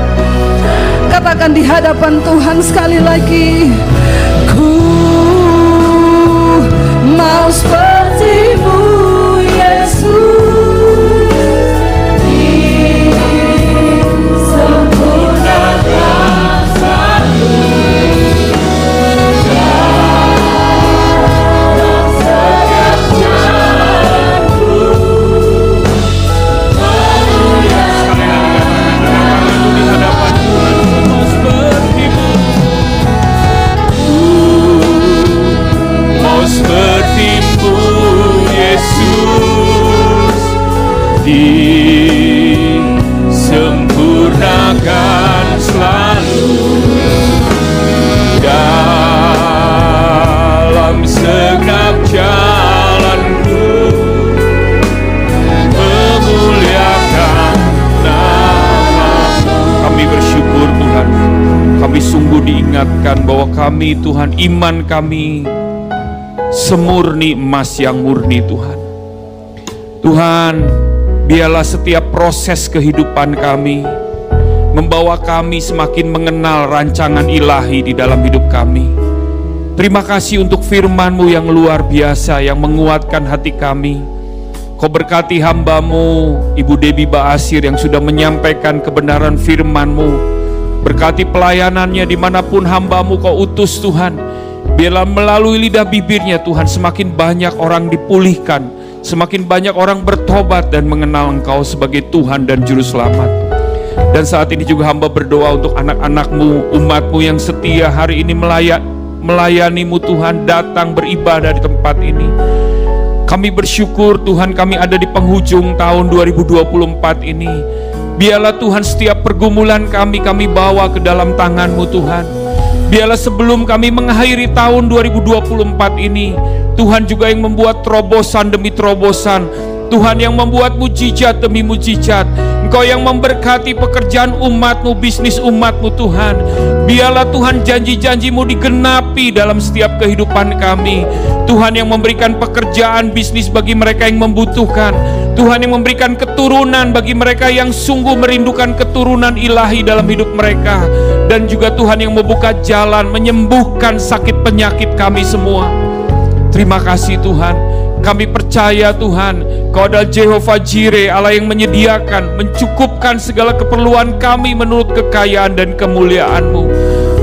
S1: Katakan di hadapan Tuhan sekali lagi, ku mau seperti-Mu Yesus.
S2: disempurnakan selalu dalam segenap jalanku, memuliakan nama-Mu. Kami bersyukur Tuhan, kami sungguh diingatkan bahwa kami Tuhan, iman kami semurni emas yang murni Tuhan. Tuhan, biarlah setiap proses kehidupan kami membawa kami semakin mengenal rancangan ilahi di dalam hidup kami. Terima kasih untuk firman-Mu yang luar biasa yang menguatkan hati kami. Kau berkati hamba-Mu Ibu Debbie Baasir yang sudah menyampaikan kebenaran firman-Mu. Berkati pelayanannya dimanapun hamba-Mu Kau utus Tuhan. Biarlah melalui lidah bibirnya Tuhan semakin banyak orang dipulihkan, semakin banyak orang bertobat dan mengenal Engkau sebagai Tuhan dan Juru Selamat. Dan saat ini juga hamba berdoa untuk anak-anak-Mu, umat-Mu yang setia hari ini melayani-Mu Tuhan, datang beribadah di tempat ini. Kami bersyukur Tuhan, kami ada di penghujung tahun 2024 ini. Biarlah Tuhan setiap pergumulan kami bawa ke dalam tangan-Mu Tuhan. Biarlah sebelum kami mengakhiri tahun 2024 ini, Tuhan juga yang membuat terobosan demi terobosan. Tuhan yang membuat mujizat demi mujizat. Engkau yang memberkati pekerjaan umat-Mu, bisnis umat-Mu Tuhan. Biarlah Tuhan janji-janji-Mu digenapi dalam setiap kehidupan kami. Tuhan yang memberikan pekerjaan bisnis bagi mereka yang membutuhkan. Tuhan yang memberikan keturunan bagi mereka yang sungguh merindukan keturunan ilahi dalam hidup mereka. Dan juga Tuhan yang membuka jalan, menyembuhkan sakit penyakit kami semua. Terima kasih Tuhan. Kami percaya Tuhan, Kau adalah Jehovah Jireh, Allah yang menyediakan, mencukupkan segala keperluan kami menurut kekayaan dan kemuliaan-Mu.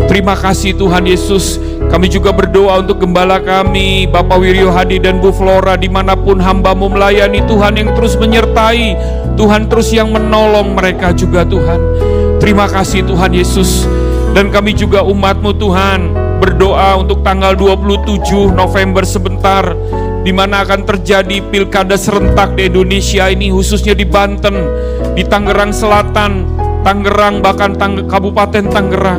S2: Terima kasih Tuhan Yesus. Kami juga berdoa untuk gembala kami, Bapak Wiryo Hadi dan Bu Flora, dimanapun hamba-Mu melayani Tuhan, yang terus menyertai, Tuhan terus yang menolong mereka juga Tuhan. Terima kasih Tuhan Yesus. Dan kami juga umat-Mu Tuhan berdoa untuk tanggal 27 November sebentar, di mana akan terjadi pilkada serentak di Indonesia ini, khususnya di Banten, di Tangerang Selatan, Tangerang, bahkan Kabupaten Tangerang.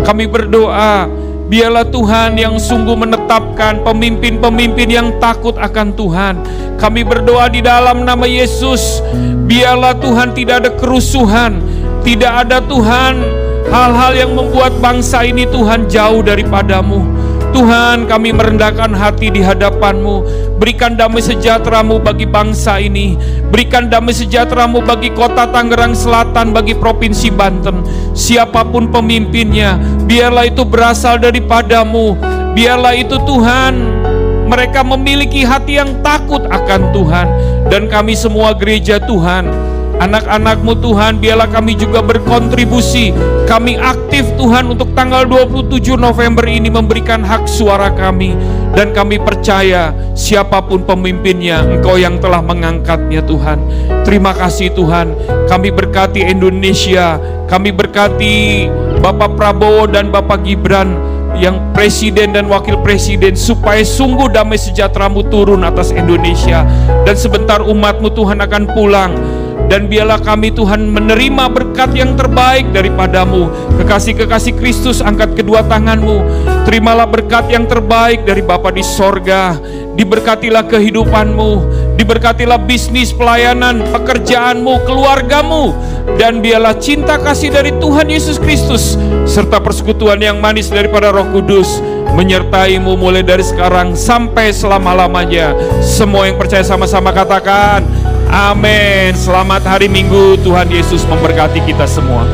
S2: Kami berdoa, biarlah Tuhan yang sungguh menetapkan pemimpin-pemimpin yang takut akan Tuhan. Kami berdoa di dalam nama Yesus, biarlah Tuhan tidak ada kerusuhan, tidak ada Tuhan hal-hal yang membuat bangsa ini Tuhan jauh daripada-Mu. Tuhan, kami merendahkan hati di hadapan-Mu. Berikan damai sejahtera-Mu bagi bangsa ini. Berikan damai sejahtera-Mu bagi kota Tangerang Selatan, bagi provinsi Banten. Siapapun pemimpinnya, biarlah itu berasal daripada-Mu. Biarlah itu Tuhan, mereka memiliki hati yang takut akan Tuhan. Dan kami semua gereja Tuhan, anak-anak-Mu Tuhan, biarlah kami juga berkontribusi. Kami aktif Tuhan untuk tanggal 27 November ini memberikan hak suara kami. Dan kami percaya siapapun pemimpinnya, Engkau yang telah mengangkatnya Tuhan. Terima kasih Tuhan. Kami berkati Indonesia. Kami berkati Bapak Prabowo dan Bapak Gibran, yang presiden dan wakil presiden, supaya sungguh damai sejahtera-Mu turun atas Indonesia. Dan sebentar umat-Mu Tuhan akan pulang. Dan biarlah kami Tuhan menerima berkat yang terbaik daripada-Mu. Kekasih-kekasih Kristus, angkat kedua tangan-Mu. Terimalah berkat yang terbaik dari Bapa di sorga. Diberkatilah kehidupan-Mu, diberkatilah bisnis, pelayanan, pekerjaan-Mu, keluarga-Mu. Dan biarlah cinta kasih dari Tuhan Yesus Kristus serta persekutuan yang manis daripada Roh Kudus menyertai-Mu mulai dari sekarang sampai selama-lamanya. Semua yang percaya sama-sama katakan amin. Selamat hari Minggu, Tuhan Yesus memberkati kita semua.